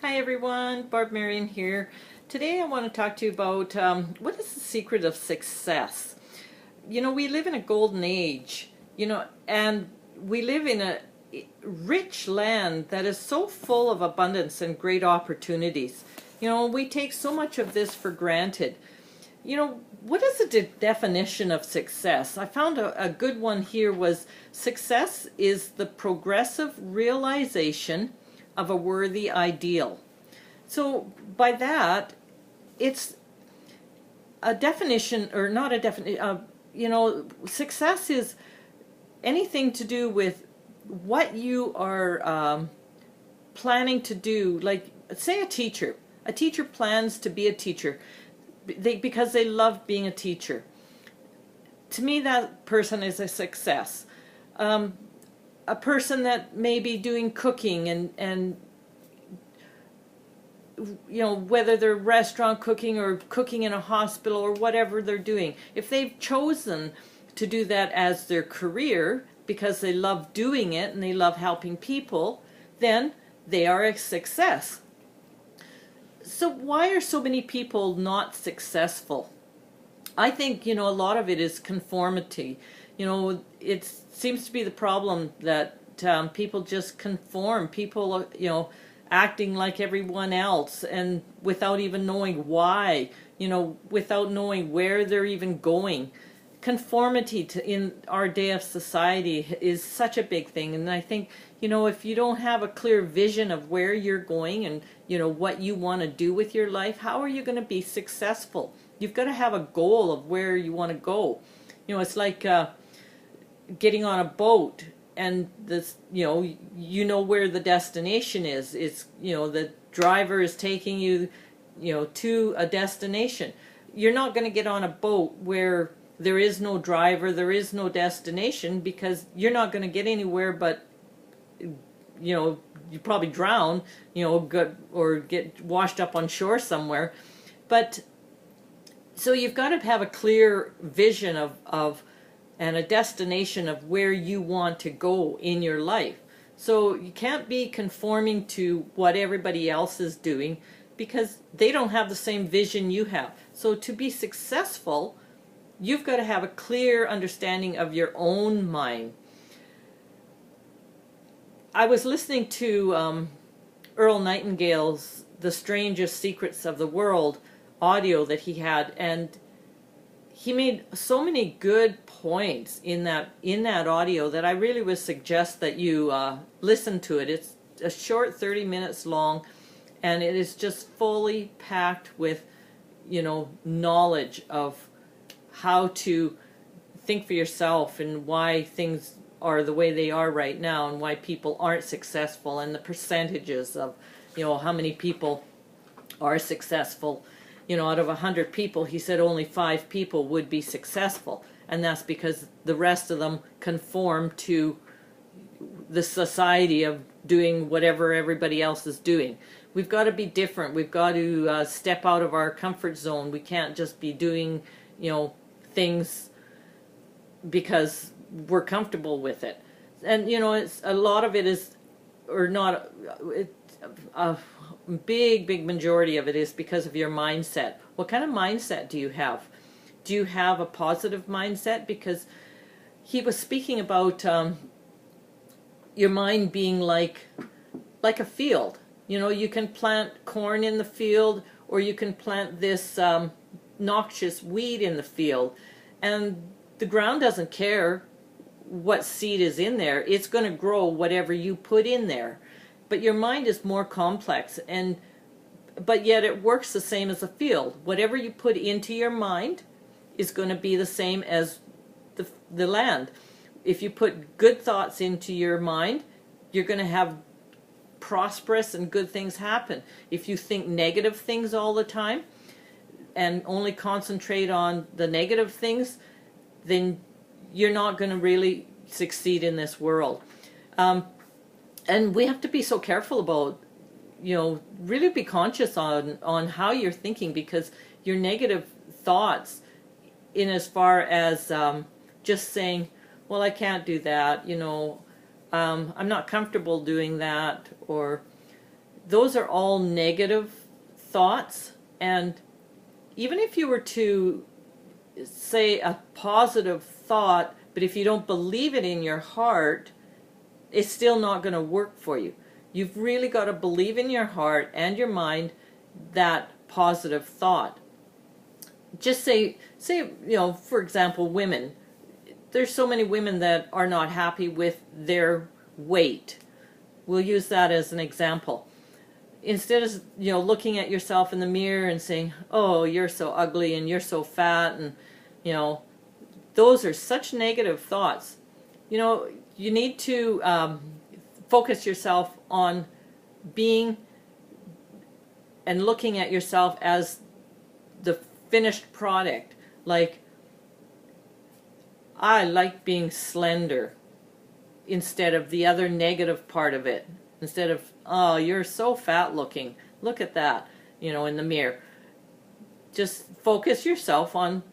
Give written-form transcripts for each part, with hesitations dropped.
Hi everyone, Barb Marion here. Today I want to talk to you about what is the secret of success. We live in a golden age, and we live in a rich land that is so full of abundance and great opportunities. We take so much of this for granted. What is the definition of success? I found a good one here was success is the progressive realization of a worthy ideal. So by that, it's a definition, or not a definition, success is anything to do with what you are planning to do. Like, say a teacher. A teacher plans to be a teacher because they love being a teacher. To me, that person is a success. A person that may be doing cooking and whether they're restaurant cooking or cooking in a hospital or whatever they're doing, if they've chosen to do that as their career because they love doing it and they love helping people, then they are a success. So why are so many people not successful? I think, a lot of it is conformity. It seems to be the problem that people just conform. People, acting like everyone else and without even knowing why, without knowing where they're even going. Conformity in our day of society is such a big thing, and I think, if you don't have a clear vision of where you're going and, what you want to do with your life, how are you going to be successful? You've got to have a goal of where you want to go. It's like getting on a boat, and this, where the destination is. It's, the driver is taking you, to a destination. You're not going to get on a boat where there is no driver, there is no destination, because you're not going to get anywhere but, you probably drown, or get washed up on shore somewhere. But so you've got to have a clear vision of and a destination of where you want to go in your life. So you can't be conforming to what everybody else is doing, because they don't have the same vision you have. So to be successful, you've got to have a clear understanding of your own mind. I was listening to Earl Nightingale's The Strangest Secrets of the World audio that he had, and he made so many good points in that audio that I really would suggest that you listen to it. It's a short 30 minutes long, and it is just fully packed with, knowledge of how to think for yourself and why things are the way they are right now and why people aren't successful, and the percentages of, how many people are successful. Out of 100 people, he said only 5 people would be successful, and that's because the rest of them conform to the society of doing whatever everybody else is doing. We've got to be different. We've got to step out of our comfort zone. We can't just be doing, things because we're comfortable with it. And, it's a lot of it is, or not, a big majority of it is because of your mindset. What kind of mindset do you have? Do you have a positive mindset? Because he was speaking about your mind being like a field. You can plant corn in the field, or you can plant this noxious weed in the field, and the ground doesn't care what seed is in there. It's going to grow whatever you put in there. But your mind is more complex, but yet it works the same as a field. Whatever you put into your mind is going to be the same as the land. If you put good thoughts into your mind, you're going to have prosperous and good things happen. If you think negative things all the time and only concentrate on the negative things, then you're not going to really succeed in this world. And we have to be so careful about, really be conscious on how you're thinking, because your negative thoughts, in as far as just saying, well, I can't do that, I'm not comfortable doing that, or those are all negative thoughts. And even if you were to say a positive thought, but if you don't believe it in your heart, it's still not going to work for you. You've really got to believe in your heart and your mind that positive thought. Just say, for example, women. There's so many women that are not happy with their weight. We'll use that as an example. Instead of, looking at yourself in the mirror and saying, oh, you're so ugly and you're so fat, and, those are such negative thoughts. You need to focus yourself on being and looking at yourself as the finished product. Like, I like being slender, instead of the other negative part of it. Instead of, oh, you're so fat looking, look at that, in the mirror. Just focus yourself on,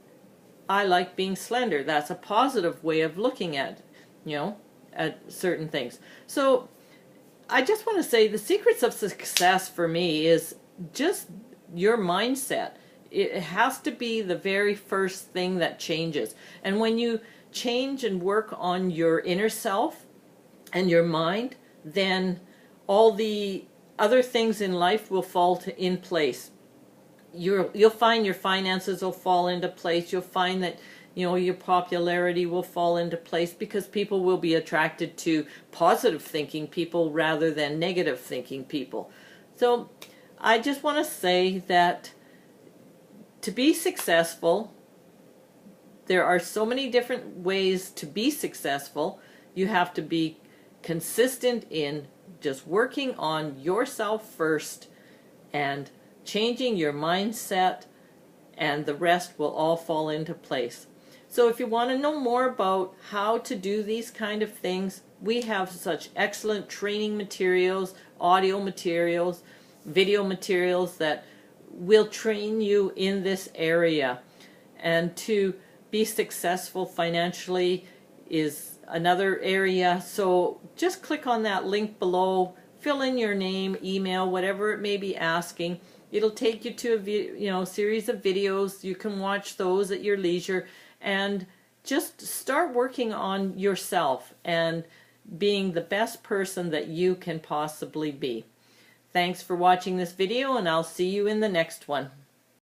I like being slender. That's a positive way of looking at, at certain things. So I just want to say the secrets of success for me is just your mindset. It has to be the very first thing that changes. And when you change and work on your inner self and your mind, then all the other things in life will fall in place. You'll find your finances will fall into place. You'll find that your popularity will fall into place, because people will be attracted to positive thinking people rather than negative thinking people. So I just want to say that to be successful, there are so many different ways to be successful. You have to be consistent in just working on yourself first and changing your mindset, and the rest will all fall into place. So if you want to know more about how to do these kind of things, we have such excellent training materials, audio materials, video materials that will train you in this area. And to be successful financially is another area. So just click on that link below, fill in your name, email, whatever it may be asking. It'll take you to a series of videos. You can watch those at your leisure, and just start working on yourself and being the best person that you can possibly be. Thanks for watching this video, and I'll see you in the next one.